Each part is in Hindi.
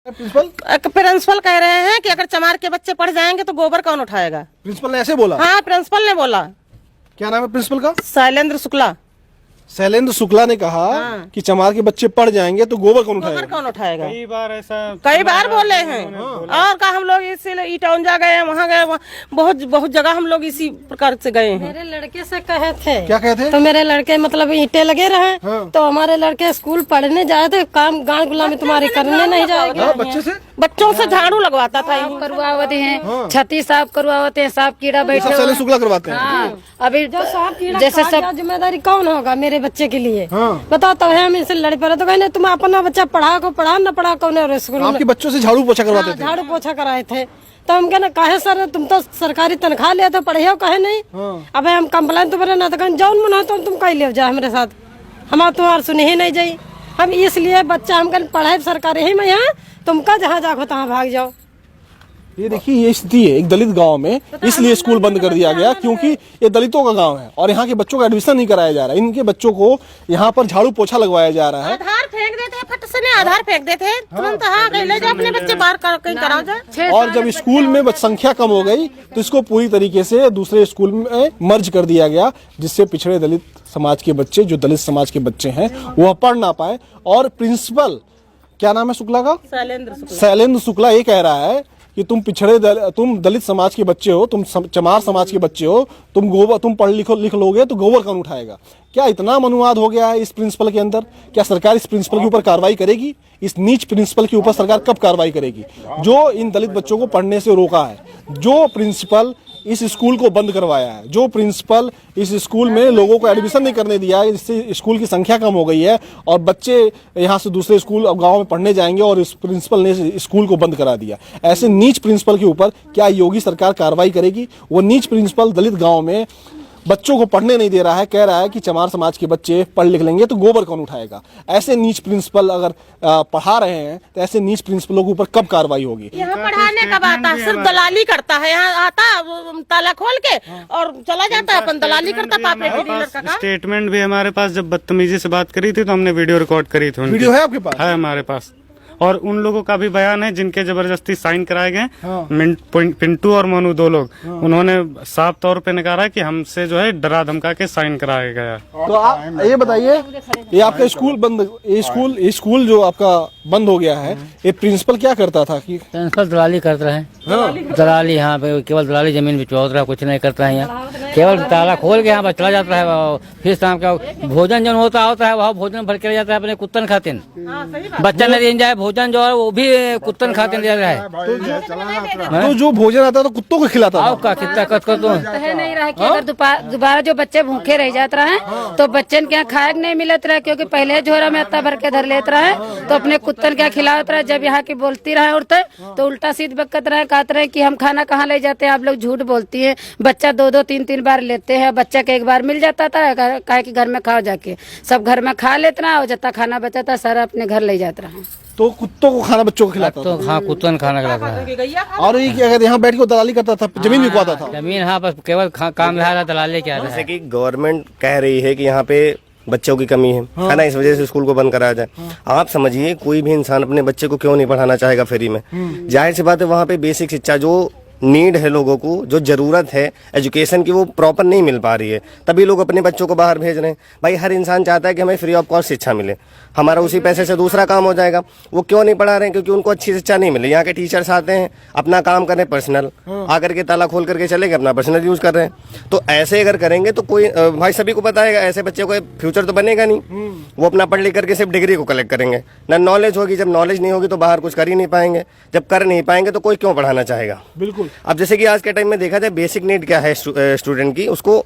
प्रिंसिपल कह रहे हैं कि अगर चमार के बच्चे पढ़ जाएंगे तो गोबर कौन उठाएगा। प्रिंसिपल ने ऐसे बोला? हाँ, प्रिंसिपल ने बोला। क्या नाम है प्रिंसिपल का? शैलेंद्र शुक्ला। शैलेंद्र शुक्ला ने कहा कि चमार के बच्चे पढ़ जाएंगे तो गोबर कौन उठाएगा? गोबर कौन उठाएगा? कई बार बोले हैं। और का हम लोग इसीलिए ईटाउन जा गए, वहाँ गए, बहुत जगह हम लोग इसी प्रकार से गए हैं। मेरे लड़के से कहे थे। क्या कहे थे? तो मेरे लड़के मतलब ईंटें लगे रहे। तो हमारे लड़के स्कूल पढ़ने जाए थे, काम गाँव गुलामी तुम्हारी करने नहीं जाएगी। बच्चों से झाड़ू लगवाता था। करवाते हैं, छती साफ करवाते हैं, साफ कीड़ा बैठे शैलेंद्र शुक्ला करवाते हैं। अभी जो साफ कीड़ा जैसे सब जिम्मेदारी कौन होगा मेरे बच्चे के लिए? बताओ। तो हम इनसे लड़ पड़े तो कहने तुम अपना बच्चा पढ़ा न पढ़ा कौन है स्कूल में। आपके बच्चों से झाड़ू पोछा करवाते थे? झाड़ू पोछा कराए थे। तो हम कहना काहे सर तुम तो सरकारी तनख्वाह ले तो पढ़े हो कहे नहीं। अब हम कंप्लेन तुम्हारे ना तो कहीं जौन मन हो तो तुम कहीं ले जाओ हमारे साथ, हम तुम्हारे सुने ही नहीं जाई। हम इसलिए बच्चा हम कहीं पढ़ाए सरकारी ही में यहाँ, तुमका जहाँ जाओ तहाँ भाग जाओ। ये देखिए ये स्थिति है एक दलित गांव में, इसलिए स्कूल बंद कर दिया गया क्योंकि ये दलितों का गांव है और यहाँ के बच्चों का एडमिशन नहीं कराया जा रहा है। इनके बच्चों को यहाँ पर झाड़ू पोछा लगवाया जा रहा है। आधार फेंक देते हैं, फट से आधार फेंक देते हैं तुरंत। हाँ, ले जाओ अपने बच्चे बाहर कहीं कराओ जाए। और जब स्कूल में संख्या कम हो गई तो इसको पूरी तरीके से दूसरे स्कूल में मर्ज कर दिया गया, जिससे पिछड़े दलित समाज के बच्चे, जो दलित समाज के बच्चे हैं, वह पढ़ ना पाए। और प्रिंसिपल, क्या नाम है शुक्ला का? शैलेंद्र शुक्ला ये कह रहा है कि तुम दलित समाज के बच्चे हो, तुम चमार समाज के बच्चे हो, तुम पढ़ लिख लोगे तो गोबर कौन उठाएगा? क्या इतना मनुवाद हो गया है इस प्रिंसिपल के अंदर? क्या सरकार इस प्रिंसिपल के ऊपर कार्रवाई करेगी? इस नीच प्रिंसिपल के ऊपर सरकार कब कार्रवाई करेगी जो इन दलित बच्चों को पढ़ने से रोका है? जो प्रिंसिपल इस स्कूल को बंद करवाया है, जो प्रिंसिपल इस स्कूल में लोगों को एडमिशन नहीं करने दिया है, जिससे स्कूल की संख्या कम हो गई है और बच्चे यहाँ से दूसरे स्कूल अब गांव में पढ़ने जाएंगे और इस प्रिंसिपल ने स्कूल को बंद करा दिया। ऐसे नीच प्रिंसिपल के ऊपर क्या योगी सरकार कार्रवाई करेगी? वो नीच प्रिंसिपल दलित गाँव में बच्चों को पढ़ने नहीं दे रहा है, कह रहा है कि चमार समाज के बच्चे पढ़ लिख लेंगे तो गोबर कौन उठाएगा। ऐसे नीच प्रिंसिपल अगर पढ़ा रहे हैं तो ऐसे नीच प्रिंसिपलों के ऊपर कब कार्रवाई होगी? यहाँ पढ़ाने कब आता है? सिर्फ दलाली करता है। यहाँ आता ताला खोल के और चला जाता है, अपन दलाली करता। प्रॉपर्टी डीलर का काम। स्टेटमेंट भी हमारे पास, जब बदतमीजी से बात करी थी तो हमने वीडियो रिकॉर्ड करी थी। वीडियो है आपके पास? है हमारे पास। और उन लोगों का भी बयान है जिनके जबरदस्ती साइन कराए गए। पिंटू और मनु, दो लोग, उन्होंने साफ तौर पे नकारा कि हमसे जो है डरा धमका के साइन कराया गया। तो आप ये बताइए, ये आपका स्कूल बंद, ये स्कूल जो आपका बंद हो गया है, ये प्रिंसिपल क्या करता था? कि प्रिंसिपल दलाली करता है। दलाली यहाँ पे केवल दलाली जमीन बिचवाता रहा, कुछ नहीं करता है। यहाँ केवल ताला खोल के यहाँ पर चला जाता है। फिर शाम का भोजन जो होता है वहाँ भोजन भर के जाता है अपने कुत्तन खाते। बच्चा नहीं देन जाए भोजन जो है वो भी कुत्तन खाते दे रहा है। तो जो भोजन आता तो कुत्तों को खिलाता था। नहीं रहा कि अगर दोबारा जो बच्चे भूखे रह जाते रहे तो बच्चन के यहाँ खाए नहीं मिलत रहे, क्योंकि पहले झोरा में अत्ता भर के धर लेते रहे तो अपने कुत्तन क्या खिलाते रहे। जब यहाँ की बोलती रहे उड़ते तो उल्टा सीध बकत रहे, कहते रहे कि हम खाना कहाँ ले जाते हैं, आप लोग झूठ बोलती है। बच्चा 2-2 3-3 बार लेते हैं, बच्चा के एक बार मिल जाता था, कहे कि घर में खाओ जाके। सब घर में खा लेते रहा और जितना खाना बचा था सारा अपने घर ले जाते रहा। तो कुत्तों को खाना बच्चों को खिलाता तो हाँ, कुत्तन खाना खिलाता है। और ये क्या कहते हैं, यहाँ बैठ के दलाली करता था, जमीन बिकवाता था। जमीन हाँ, बस केवल काम रहा, दलाली क्या जैसे कि गवर्नमेंट कह रही है कि यहाँ पे बच्चों की कमी है ना, इस वजह से स्कूल को बंद कराया जाए। आप समझिए कोई भी इंसान अपने बच्चे को क्यों नहीं पढ़ाना चाहेगा फ्री में? जाहिर सी बात है वहाँ पे बेसिक शिक्षा जो नीड है, लोगों को जो जरूरत है एजुकेशन की, वो प्रॉपर नहीं मिल पा रही है, तभी लोग अपने बच्चों को बाहर भेज रहे हैं। भाई हर इंसान चाहता है कि हमें फ्री ऑफ कॉस्ट शिक्षा मिले, हमारा उसी पैसे से दूसरा काम हो जाएगा। वो क्यों नहीं पढ़ा रहे हैं? क्योंकि उनको अच्छी शिक्षा नहीं मिली। यहाँ के टीचर्स आते हैं, अपना काम करें पर्सनल, आकर के ताला खोल करके चले गए, अपना पर्सनल यूज कर रहे हैं। तो ऐसे अगर करेंगे तो कोई भाई सभी को पता है ऐसे बच्चे को फ्यूचर तो बनेगा नहीं। वो अपना पढ़ लिख करके सिर्फ डिग्री को कलेक्ट करेंगे, ना नॉलेज होगी। जब नॉलेज नहीं होगी तो बाहर कुछ कर ही नहीं पाएंगे। जब कर नहीं पाएंगे तो कोई क्यों पढ़ाना चाहेगा? बिल्कुल। अब जैसे कि आज के टाइम में देखा जाए बेसिक नीड क्या है स्टूडेंट की, उसको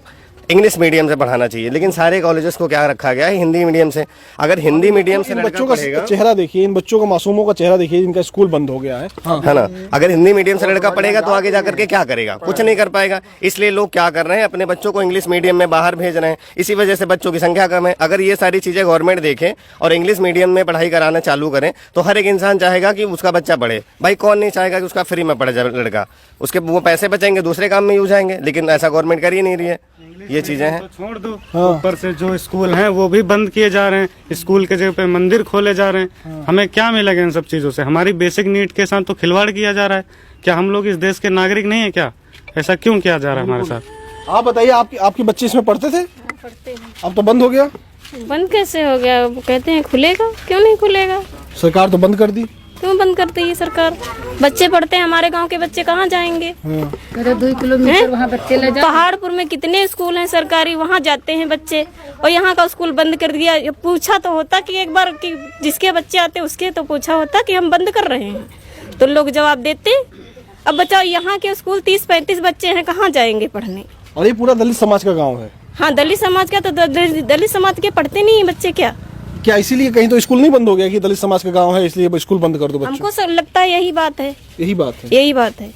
इंग्लिश मीडियम से पढ़ाना चाहिए, लेकिन सारे कॉलेजेस को क्या रखा गया है, हिंदी मीडियम से। अगर हिंदी मीडियम से बच्चों का चेहरा देखिए, इन बच्चों का, मासूमों का चेहरा देखिए, इनका स्कूल बंद हो गया है, है ना। अगर हिंदी मीडियम से लड़का पढ़ेगा तो आगे जाकर के क्या करेगा? कुछ नहीं कर पाएगा। इसलिए लोग क्या कर रहे हैं, अपने बच्चों को इंग्लिश मीडियम में बाहर भेज रहे हैं। इसी वजह से बच्चों की संख्या कम है। अगर ये सारी चीजें गवर्नमेंट देखे और इंग्लिश मीडियम में पढ़ाई कराना चालू करें तो हर एक इंसान चाहेगा कि उसका बच्चा पढ़े। भाई कौन नहीं चाहेगा कि उसका फ्री में पढ़े जाए लड़का? उसके वो पैसे बचेंगे, दूसरे काम में यूज आएंगे, लेकिन ऐसा गवर्नमेंट कर ही नहीं रही है। ये चीजें हैं। तो छोड़ दो, ऊपर से जो स्कूल हैं वो भी बंद किए जा रहे हैं, स्कूल के जगह पे मंदिर खोले जा रहे हैं। हमें क्या मिलेगा इन सब चीजों से? हमारी बेसिक नीड के साथ तो खिलवाड़ किया जा रहा है। क्या हम लोग इस देश के नागरिक नहीं है क्या? ऐसा क्यों किया जा रहा है हमारे साथ? आप बताइए, आपके बच्चे इसमें पढ़ते थे? पढ़ते हैं। अब तो बंद हो गया। बंद कैसे हो गया? वो कहते हैं खुलेगा, क्यों नहीं खुलेगा? सरकार तो बंद कर दी। क्यों बंद करती है सरकार? बच्चे पढ़ते हैं, हमारे गांव के बच्चे कहाँ जाएंगे? 2 किलोमीटर वहाँ बच्चे ले जाओ। पहाड़पुर में कितने स्कूल हैं सरकारी, वहाँ जाते हैं बच्चे, और यहाँ का स्कूल बंद कर दिया। ये पूछा तो होता कि एक बार कि जिसके बच्चे आते उसके तो पूछा होता कि हम बंद कर रहे हैं, तो लोग जवाब देते। अब बताओ, यहाँ के स्कूल 30-35 बच्चे हैं, कहाँ जाएंगे पढ़ने? और ये पूरा दलित समाज का गाँव है। हाँ, दलित समाज का, तो दलित समाज के पढ़ते नहीं है बच्चे क्या? क्या इसीलिए कहीं तो स्कूल नहीं बंद हो गया कि दलित समाज का गांव है इसलिए स्कूल बंद कर दो बच्चों? हमको सब लगता है यही बात है। यही बात है। यही बात है।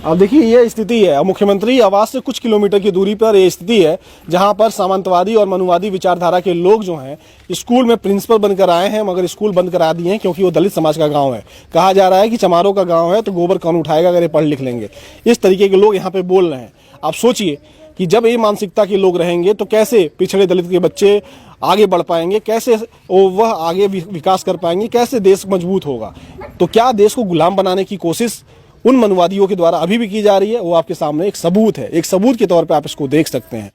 अब देखिए ये स्थिति है। मुख्यमंत्री आवास से कुछ किलोमीटर की दूरी पर ये स्थिति है जहां पर सामंतवादी और मनुवादी विचारधारा के लोग जो हैं स्कूल में प्रिंसिपल बनकर आए हैं, मगर स्कूल बंद करा दिए हैं क्योंकि वो दलित समाज का गांव है। कहा जा रहा है कि चमारों का गांव है तो गोबर कौन उठाएगा अगर ये पढ़ लिख लेंगे। इस तरीके के लोग यहाँ पे बोल रहे हैं। आप सोचिए कि जब ये मानसिकता के लोग रहेंगे तो कैसे पिछड़े दलित के बच्चे आगे बढ़ पाएंगे, कैसे वह आगे विकास कर पाएंगे, कैसे देश मजबूत होगा। तो क्या देश को गुलाम बनाने की कोशिश उन मनुवादियों के द्वारा अभी भी की जा रही है? वो आपके सामने एक सबूत है। एक सबूत के तौर पे आप इसको देख सकते हैं।